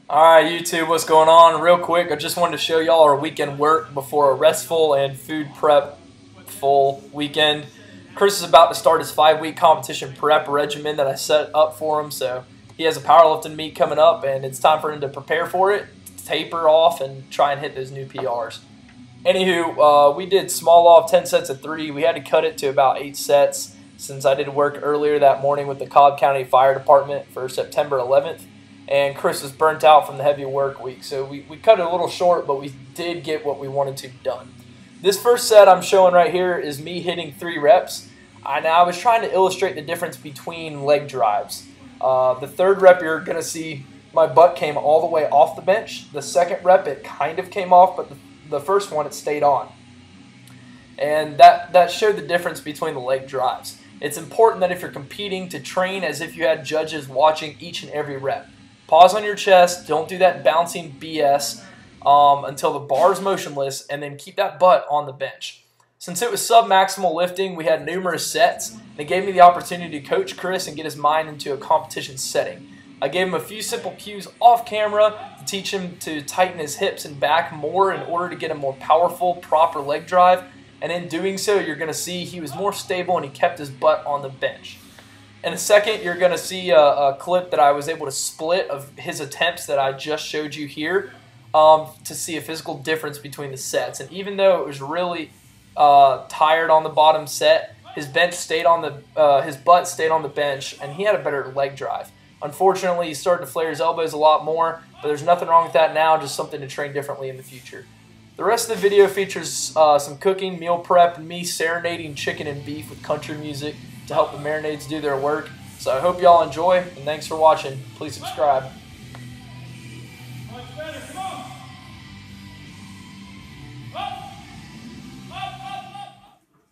Alright YouTube, what's going on? Real quick, I just wanted to show y'all our weekend work before a restful and food prep full weekend. Chris is about to start his 5-week competition prep regimen that I set up for him, so he has a powerlifting meet coming up and it's time for him to prepare for it, taper off, and try and hit those new PRs. Anywho, we did small off 10 sets of 3. We had to cut it to about 8 sets since I did work earlier that morning with the Cobb County Fire Department for September 11th. And Chris was burnt out from the heavy work week. So we cut it a little short, but we did get what we wanted to done. This first set I'm showing right here is me hitting 3 reps. I was trying to illustrate the difference between leg drives. The third rep, you're going to see my butt came all the way off the bench. The second rep, it kind of came off, but the first one, it stayed on. And that showed the difference between the leg drives. It's important that if you're competing to train as if you had judges watching each and every rep. Pause on your chest, don't do that bouncing BS until the bar is motionless, and then keep that butt on the bench. Since it was sub-maximal lifting, we had numerous sets, and it gave me the opportunity to coach Chris and get his mind into a competition setting. I gave him a few simple cues off camera to teach him to tighten his hips and back more in order to get a more powerful, proper leg drive, and in doing so, you're going to see he was more stable and he kept his butt on the bench. In a second, you're going to see a clip that I was able to split of his attempts that I just showed you here to see a physical difference between the sets. And even though it was really tired on the bottom set, his butt stayed on the bench, and he had a better leg drive. Unfortunately, he started to flare his elbows a lot more, but there's nothing wrong with that now, just something to train differently in the future. The rest of the video features some cooking, meal prep, and me serenading chicken and beef with country music to help the marinades do their work. So I hope y'all enjoy, and thanks for watching. Please subscribe.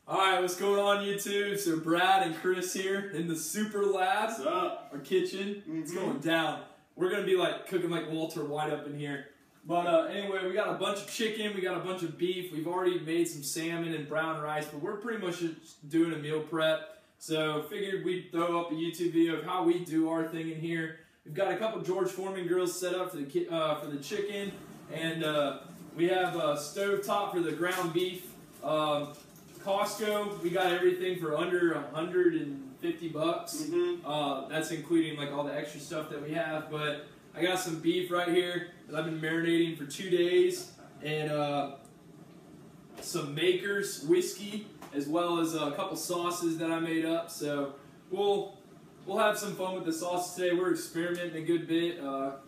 Alright, what's going on YouTube? So Brad and Chris here in the Super Lab. What's up? Our kitchen. It's going down. We're going to be like cooking like Walter White up in here. But anyway, we got a bunch of chicken, we got a bunch of beef, we've already made some salmon and brown rice, but we're pretty much just doing a meal prep. So figured we'd throw up a YouTube video of how we do our thing in here. We've got a couple George Foreman grills set up for the chicken, and we have a stove top for the ground beef. Costco, we got everything for under 150 bucks. That's including like all the extra stuff that we have. But I got some beef right here that I've been marinating for 2 days, and some Makers whiskey, as well as a couple sauces that I made up. So we'll have some fun with the sauces today. We're experimenting a good bit.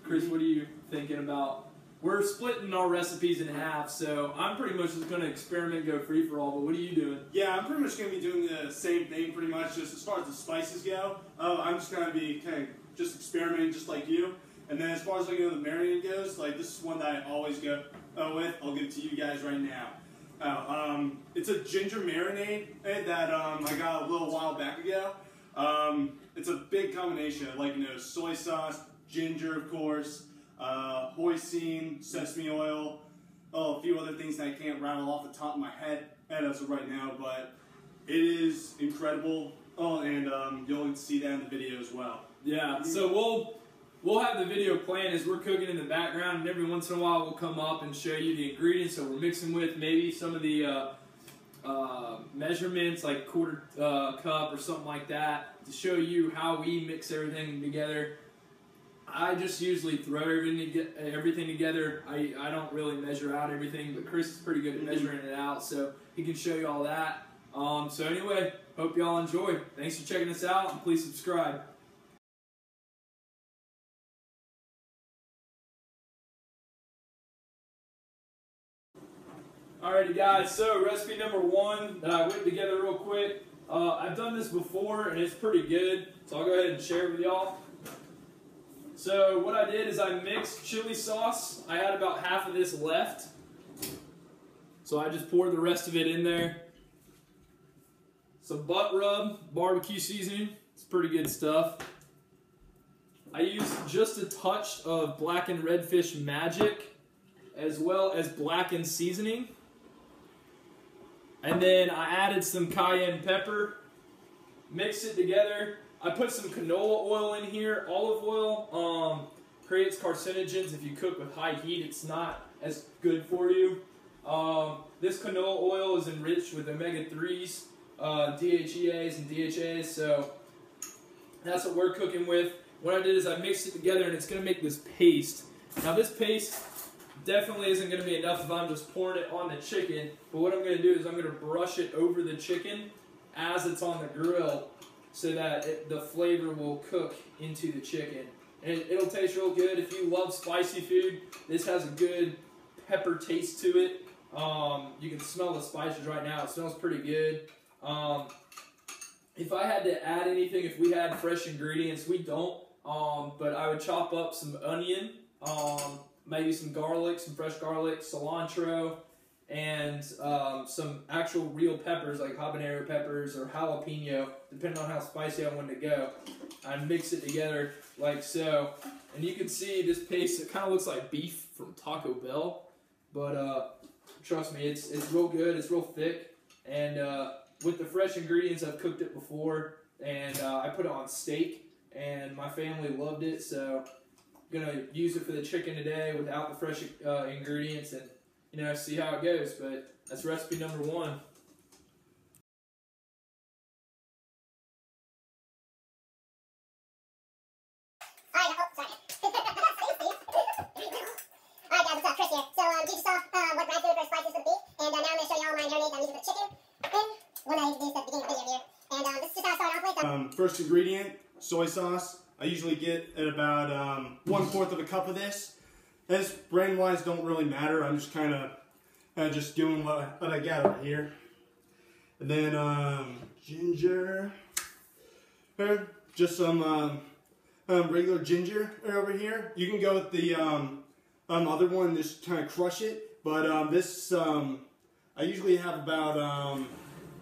Chris, what are you thinking about? We're splitting our recipes in half, so I'm pretty much just going to experiment, go free for all. But what are you doing? Yeah, I'm pretty much going to be doing the same thing pretty much, just as far as the spices go. I'm just going to be kind of just experimenting just like you. And then as far as like, the marinade goes, like this is one that I always go with. I'll give it to you guys right now. It's a ginger marinade that I got a little while back ago. It's a big combination of like soy sauce, ginger of course, hoisin, sesame oil, a few other things that I can't rattle off the top of my head as of right now, but it is incredible. And you'll see that in the video as well. Yeah, so we'll have the video playing as we're cooking in the background, and every once in a while we'll come up and show you the ingredients that we're mixing with, maybe some of the measurements, like quarter cup or something like that, to show you how we mix everything together. I just usually throw everything together. I don't really measure out everything, but Chris is pretty good at measuring it out, so he can show you all that. So anyway, hope y'all enjoy. Thanks for checking us out, and please subscribe. Alrighty guys, so recipe number 1 that I whipped together real quick. I've done this before and it's pretty good, so I'll go ahead and share it with y'all. So what I did is I mixed chili sauce. I had about half of this left, so I just poured the rest of it in there. Some butt rub, barbecue seasoning, it's pretty good stuff. I used just a touch of blackened redfish magic, as well as blackened seasoning. And then I added some cayenne pepper, mixed it together. I put some canola oil in here, olive oil, creates carcinogens. If you cook with high heat, it's not as good for you. This canola oil is enriched with omega-3s, DHEAs and DHAs, so that's what we're cooking with. What I did is I mixed it together, and it's going to make this paste. Now this paste definitely isn't going to be enough if I'm just pouring it on the chicken, but what I'm going to do is I'm going to brush it over the chicken as it's on the grill so that the flavor will cook into the chicken. And it'll taste real good. If you love spicy food, this has a good pepper taste to it. You can smell the spices right now. It smells pretty good. If I had to add anything, if we had fresh ingredients, we don't, but I would chop up some onion, maybe some garlic, some fresh garlic, cilantro, and some actual real peppers like habanero peppers or jalapeno, depending on how spicy I want to go. I'd mix it together like so. And you can see this paste, it kind of looks like beef from Taco Bell, but trust me, it's real good, it's real thick, and with the fresh ingredients, I've cooked it before, and I put it on steak, and my family loved it, so I'm going to use it for the chicken today without the fresh ingredients and, you know, see how it goes. But that's recipe number 1. First ingredient, soy sauce. I usually get at about 1/4 of a cup of this. This brand-wise don't really matter. I'm just kind of just doing what I got over here. And then ginger, just some regular ginger over here. You can go with the other one, just kind of crush it. But this, I usually have about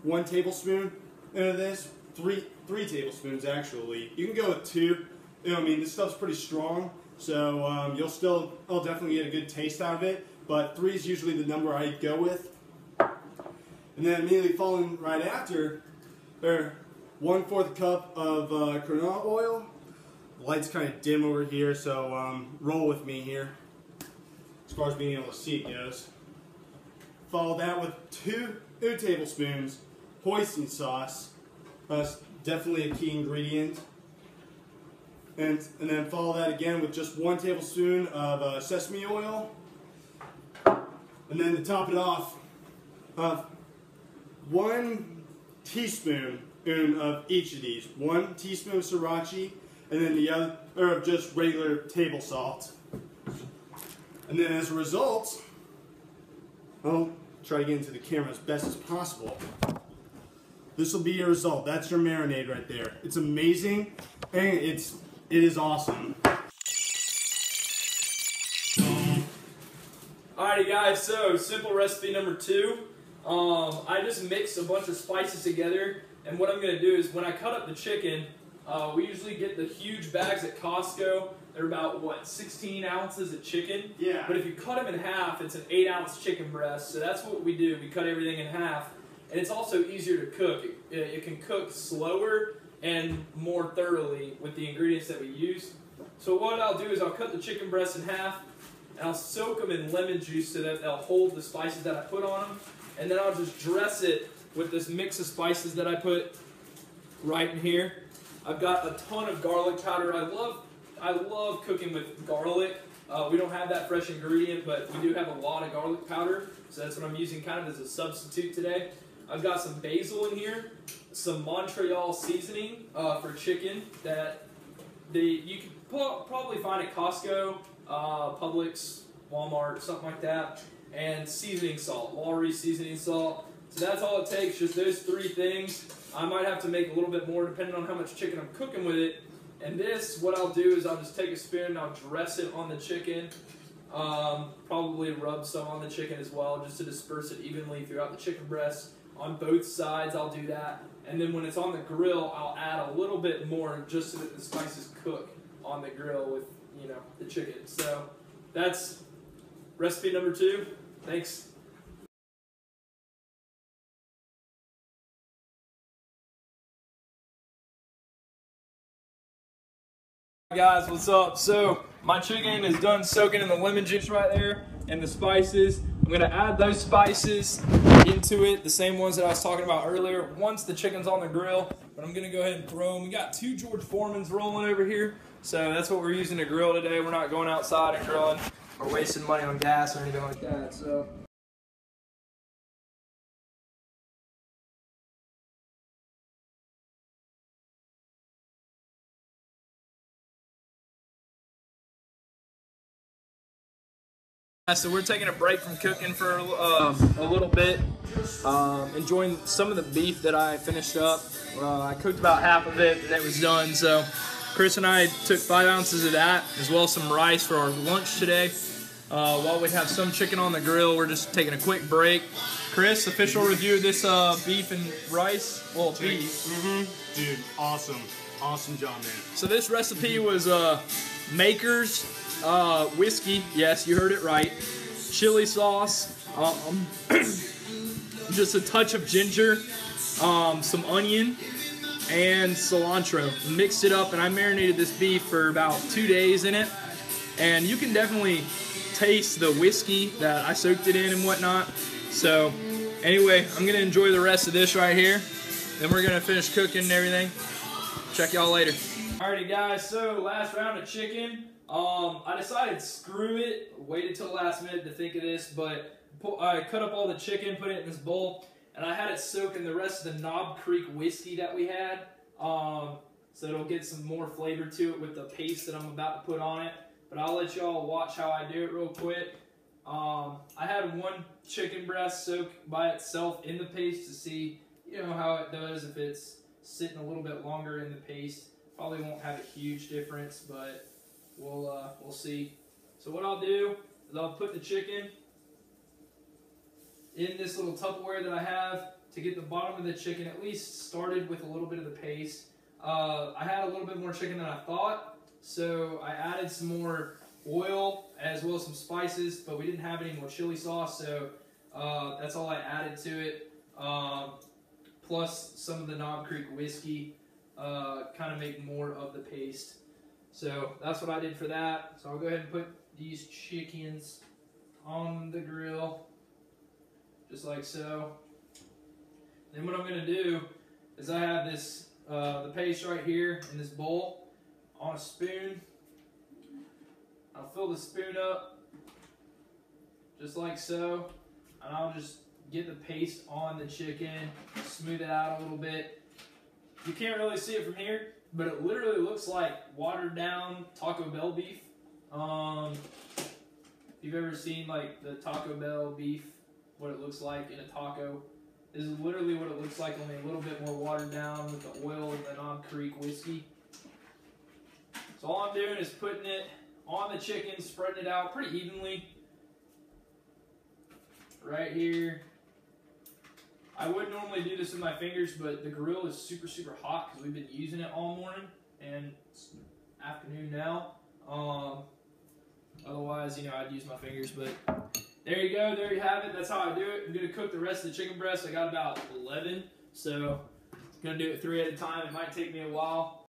1 tablespoon of this. Three tablespoons actually. You can go with 2. You know, I mean, this stuff's pretty strong, so I'll definitely get a good taste out of it. But 3 is usually the number I go with. And then immediately following right after, 1/4 cup of canola oil. The light's kind of dim over here, so roll with me here as far as being able to see it goes. Follow that with 2 tablespoons hoisin sauce. That's definitely a key ingredient. And then follow that again with just 1 tablespoon of sesame oil. And then to top it off, 1 teaspoon of each of these. 1 teaspoon of sriracha, and then the other of just regular table salt. And then as a result, I'll try to get into the camera as best as possible. This will be your result. That's your marinade right there. It's amazing, and it is awesome. Alrighty guys, so simple recipe number 2. I just mixed a bunch of spices together, and what I'm going to do is when I cut up the chicken, we usually get the huge bags at Costco. They're about, what, 16 ounces of chicken? Yeah. But if you cut them in half, it's an 8-ounce chicken breast, so that's what we do. We cut everything in half. And it's also easier to cook. It can cook slower and more thoroughly with the ingredients that we use. So what I'll do is I'll cut the chicken breasts in half, and I'll soak them in lemon juice so that they'll hold the spices that I put on them. And then I'll just dress it with this mix of spices that I put right in here. I've got a ton of garlic powder. I love cooking with garlic. We don't have that fresh ingredient, but we do have a lot of garlic powder, so that's what I'm using kind of as a substitute today. I've got some basil in here, some Montreal seasoning for chicken that you can probably find at Costco, Publix, Walmart, something like that, and seasoning salt, Lawry seasoning salt. So that's all it takes, just those 3 things. I might have to make a little bit more depending on how much chicken I'm cooking with it. And this, what I'll do is I'll just take a spoon and I'll dress it on the chicken. Probably rub some on the chicken as well, just to disperse it evenly throughout the chicken breast. On both sides, I'll do that. And then when it's on the grill, I'll add a little bit more just so that the spices cook on the grill with, you know, the chicken. So that's recipe number 2. Thanks. Guys, what's up? So my chicken is done soaking in the lemon juice right there and the spices. I'm gonna add those spices into it, the same ones that I was talking about earlier, once the chicken's on the grill. But I'm gonna go ahead and throw them. We got 2 George Foremans rolling over here, so that's what we're using to grill today. We're not going outside and grilling or wasting money on gas or anything like that. So. So we're taking a break from cooking for a little bit, enjoying some of the beef that I finished up. I cooked about half of it and it was done. So Chris and I took 5 ounces of that, as well as some rice for our lunch today. While we have some chicken on the grill, we're just taking a quick break. Chris, official review of this beef and rice? Well, beef. Dude, awesome. Awesome job, man. So this recipe was Maker's whiskey, yes, you heard it right, chili sauce, just a touch of ginger, some onion, and cilantro. Mixed it up, and I marinated this beef for about 2 days in it, and you can definitely taste the whiskey that I soaked it in and whatnot. So anyway, I'm gonna enjoy the rest of this right here, then we're gonna finish cooking and everything. Check y'all later. Alrighty guys, so last round of chicken. I decided screw it, waited till the last minute to think of this, but I cut up all the chicken, put it in this bowl, and I had it soak in the rest of the Knob Creek whiskey that we had, so it'll get some more flavor to it with the paste that I'm about to put on it. But I'll let y'all watch how I do it real quick. I had 1 chicken breast soak by itself in the paste to see, you know, how it does if it's sitting a little bit longer in the paste. Probably won't have a huge difference, but we'll see. So what I'll do is I'll put the chicken in this little Tupperware that I have to get the bottom of the chicken at least started with a little bit of the paste. I had a little bit more chicken than I thought, so I added some more oil as well as some spices, but we didn't have any more chili sauce, so that's all I added to it, plus some of the Knob Creek whiskey, kind of make more of the paste. So that's what I did for that. So I'll go ahead and put these chickens on the grill, just like so. Then what I'm going to do is I have this, the paste right here in this bowl on a spoon. I'll fill the spoon up, just like so. And I'll just get the paste on the chicken, smooth it out a little bit. You can't really see it from here, but it literally looks like watered down Taco Bell beef. If you've ever seen like the Taco Bell beef, what it looks like in a taco, this is literally what it looks like, only a little bit more watered down with the oil and the Knob Creek whiskey. So all I'm doing is putting it on the chicken, spreading it out pretty evenly. Right here. I would normally do this with my fingers, but the grill is super, super hot because we've been using it all morning, and it's afternoon now. Otherwise, you know, I'd use my fingers, but there you go. There you have it. That's how I do it. I'm going to cook the rest of the chicken breast. I got about 11, so I'm going to do it 3 at a time. It might take me a while.